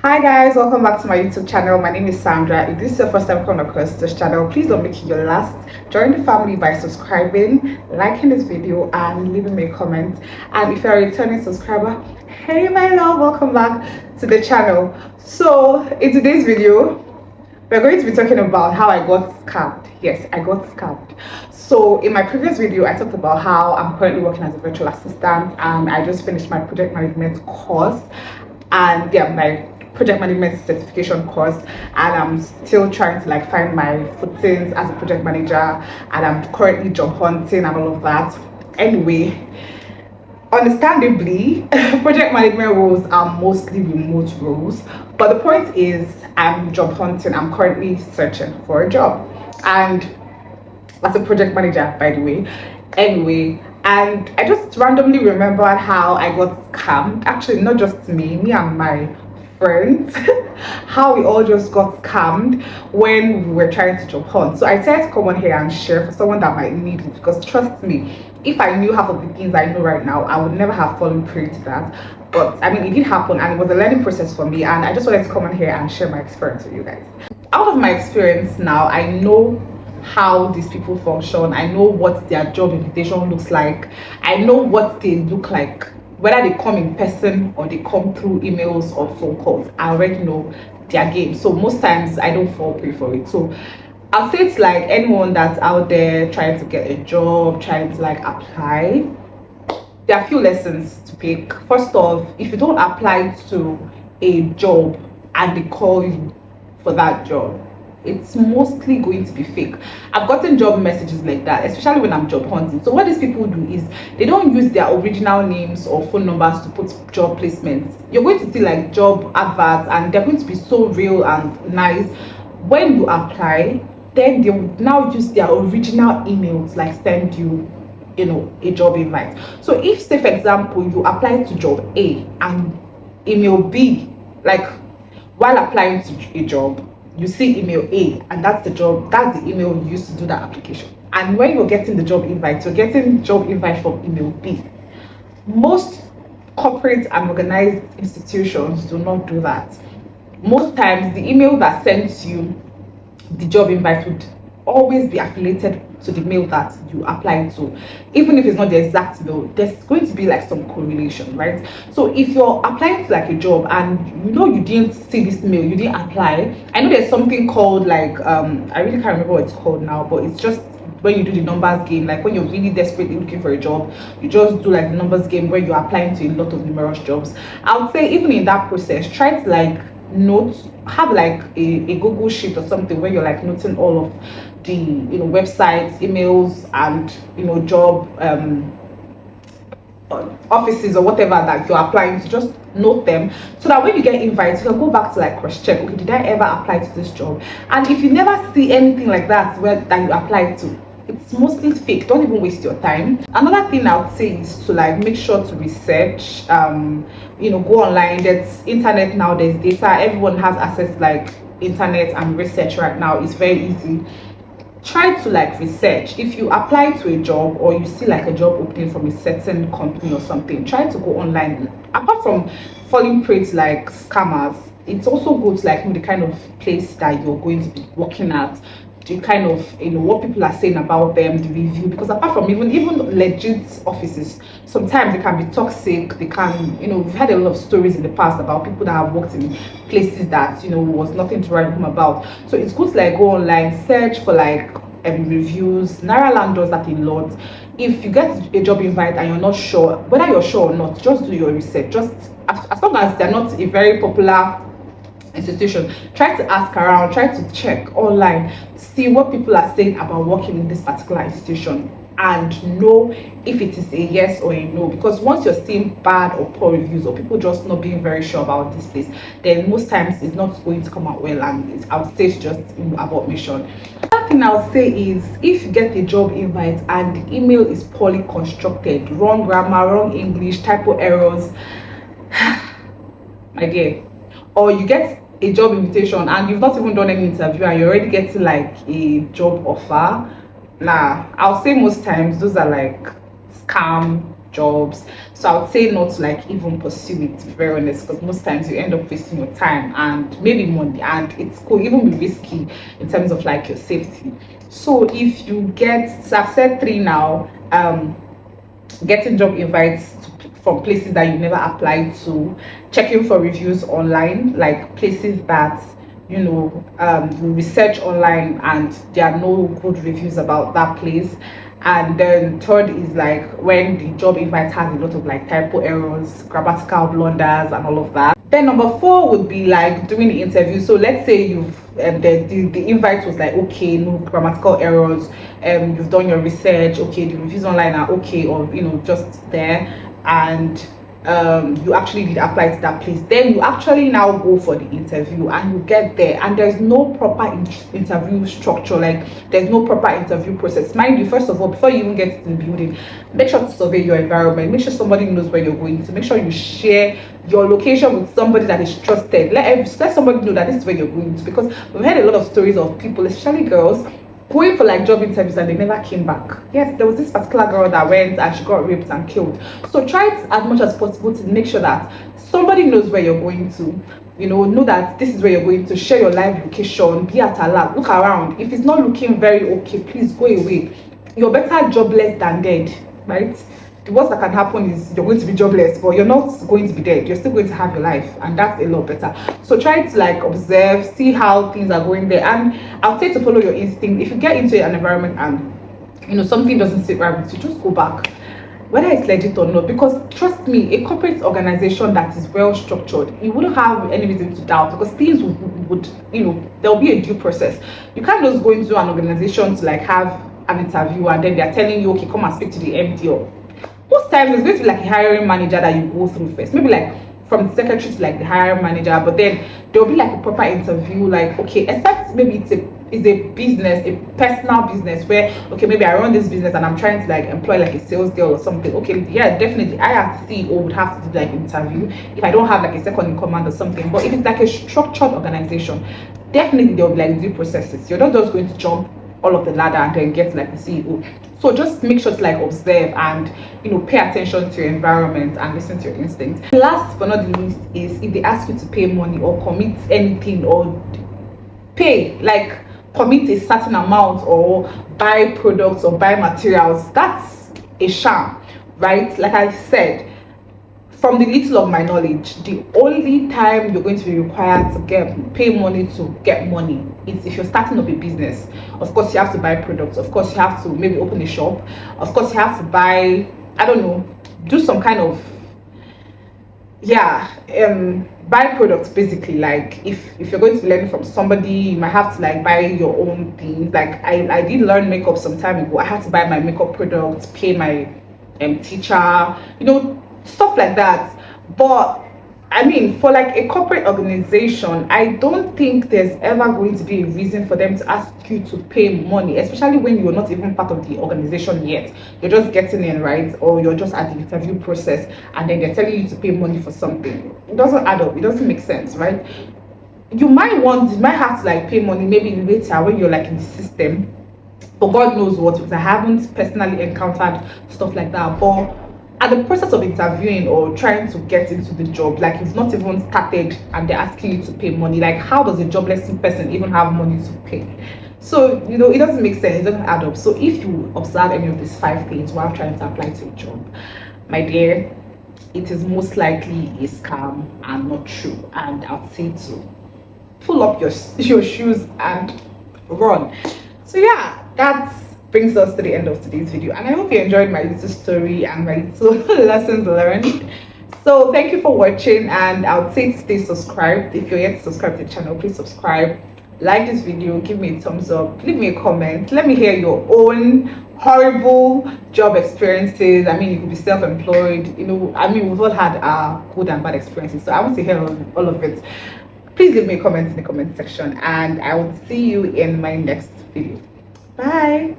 Hi guys, welcome back to my YouTube channel. My name is Sandra. If this is your first time coming across this channel, please don't make it your last. Join the family by subscribing, liking this video, and leaving me a comment. And if you're a returning subscriber, hey my love, welcome back to the channel. So in today's video, we're going to be talking about how I got scammed. Yes, I got scammed. So in my previous video, I talked about how I'm currently working as a virtual assistant and I just finished my project management course, and yeah, my project management certification course, and I'm still trying to like find my footings as a project manager, and I'm currently job hunting and all of that. Anyway, understandably, project management roles are mostly remote roles, but the point is I'm job hunting. I'm currently searching for a job, and as a project manager, by the way. Anyway, and I just randomly remembered how I got scammed. Actually, not just me and my friends, how we all just got scammed when we were trying to job hunt. So I decided to come on here and share for someone that might need it, because trust me, if I knew half of the things I know right now, I would never have fallen prey to that. But I mean, it did happen and it was a learning process for me, and I just wanted to come on here and share my experience with you guys. Out of my experience now, I know how these people function. I know what their job invitation looks like. I know what they look like, whether they come in person or they come through emails or phone calls. I already know their game, so most times I don't fall prey for it. So I'll say it's like anyone that's out there trying to get a job, trying to like apply, there are a few lessons to pick. First off, if you don't apply to a job and they call you for that job, it's mostly going to be fake. I've gotten job messages like that, especially when I'm job hunting. So what these people do is they don't use their original names or phone numbers to put job placements. You're going to see like job adverts and they're going to be so real and nice. When you apply, then they will now use their original email to like send you a job invite. So if, say for example, you apply to job A and email B, like while applying to a job, you see email A and that's the job, that's the email you used to do that application. And when you're getting the job invite, you're getting job invite from email B. Most corporate and organized institutions do not do that. Most times the email that sends you the job invite would always be affiliated to the mail that you apply to. Even if it's not the exact mail, there's going to be like some correlation, right? So if you're applying to like a job and you didn't see this mail, you didn't apply, I know there's something called like I really can't remember what it's called now, but it's just when you do the numbers game, like when you're really desperately looking for a job, you just do like the numbers game where you're applying to a lot of numerous jobs. I would say even in that process, try to like have like a Google sheet or something where you're like noting all of the websites, emails, and job offices or whatever that you're applying to. Just note them so that when you get invites, you can go back to like cross check, okay, did I ever apply to this job? And if you never see anything like that that you applied to, it's mostly fake. Don't even waste your time. Another thing I would say is to like make sure to research, go online. There's internet now, there's data, everyone has access to like internet, and research right now is very easy. Try to like research. If you apply to a job or you see like a job opening from a certain company or something, try to go online. Apart from falling prey to like scammers, it's also good to like know the kind of place that you're going to be working at, the kind of what people are saying about them, the review, because apart from even legit offices, sometimes they can be toxic. They can we've had a lot of stories in the past about people that have worked in places that was nothing to write home about. So it's good to like go online, search for like reviews. Nairaland does that a lot. If you get a job invite and you're not sure whether you're sure or not, just do your research. Just as long as they're not a very popular institution, try to ask around, try to check online, see what people are saying about working in this particular institution, and know if it is a yes or a no. Because once you're seeing bad or poor reviews or people just not being very sure about this place, then most times it's not going to come out well, and I would say it's just about mission. Another thing I'll say is, if you get a job invite and the email is poorly constructed, wrong grammar, wrong English, typo errors, my dear, or you get a job invitation and you've not even done any interview and you're already getting like a job offer, I'll say most times those are like scam jobs. So I would say not to like even pursue it, to be very honest, because most times you end up wasting your time and maybe money, and it could even be risky in terms of like your safety. So if you get, so I've said three now, getting job invites from places that you never applied to, checking for reviews online, like places that you research online and there are no good reviews about that place. And then third is like when the job invite has a lot of like typo errors, grammatical blunders, and all of that. Then number four would be like doing the interview. So let's say you've the invite was like, okay, no grammatical errors, you've done your research, okay, the reviews online are okay, or just there, and you actually did apply to that place. Then you actually now go for the interview and you get there, and there's no proper interview structure, like there's no proper interview process. Mind you, first of all, before you even get to the building, make sure to survey your environment, make sure somebody knows where you're going to, make sure you share your location with somebody that is trusted. Let somebody know that this is where you're going to, because we've heard a lot of stories of people, especially girls, going for like job interviews and they never came back. Yes, there was this particular girl that went and she got raped and killed. So try it as much as possible to make sure that somebody knows where you're going to. Know that this is where you're going to. Share your live location, be at alert, look around. If it's not looking very okay, please go away. You're better jobless than dead, right? The worst that can happen is you're going to be jobless, but you're not going to be dead. You're still going to have your life, and that's a lot better. So try to like observe, see how things are going there, and I'll say to follow your instinct. If you get into an environment and something doesn't sit right with you, just go back, whether it's legit or not. Because trust me, a corporate organization that is well structured, you wouldn't have any reason to doubt, because things would there'll be a due process. You can't just go into an organization to like have an interview and then they're telling you, okay, come and speak to the MD. Or most times it's going to be like a hiring manager that you go through first, maybe like from the secretary to like the hiring manager, but then there'll be like a proper interview, like, okay, except maybe it's a business, a personal business where, okay, maybe I run this business and I'm trying to like employ like a sales girl or something. Okay, yeah, definitely I as the CEO would have to do like interview if I don't have like a second in command or something. But if it's like a structured organization, definitely there'll be like due processes. You're not just going to jump all of the ladder and then get like the CEO. So just make sure to like observe and pay attention to your environment and listen to your instincts. Last but not the least is if they ask you to pay money or commit anything, or commit a certain amount or buy products or buy materials, that's a sham, right? Like I said, from the little of my knowledge, the only time you're going to be required to pay money to get money is if you're starting up a business. Of course, you have to buy products. Of course, you have to maybe open a shop. Of course, you have to buy, I don't know, do some kind of, buy products basically. Like if you're going to be learning from somebody, you might have to like buy your own things. Like I did learn makeup some time ago. I had to buy my makeup products, pay my teacher, stuff like that. But I mean, for like a corporate organization, I don't think there's ever going to be a reason for them to ask you to pay money, especially when you're not even part of the organization yet. You're just getting in, right? Or you're just at the interview process and then they're telling you to pay money for something. It doesn't add up. It doesn't make sense, right? You might have to like pay money maybe later when you're like in the system. But God knows what, because I haven't personally encountered stuff like that. But at the process of interviewing or trying to get into the job, like you've not even started and they're asking you to pay money, like how does a jobless person even have money to pay? So it doesn't make sense, it doesn't add up. So if you observe any of these 5 things while trying to apply to a job, my dear, it is most likely a scam and not true. And I'd say to pull up your shoes and run. So yeah, that brings us to the end of today's video, and I hope you enjoyed my little story and my little lessons learned. So thank you for watching, and I would say to stay subscribed. If you're yet to subscribe to the channel, please subscribe, like this video, give me a thumbs up, leave me a comment, let me hear your own horrible job experiences. I mean, you could be self-employed, I mean, we've all had our good and bad experiences, so I want to hear all of it. Please leave me a comment in the comment section, and I will see you in my next video. Bye.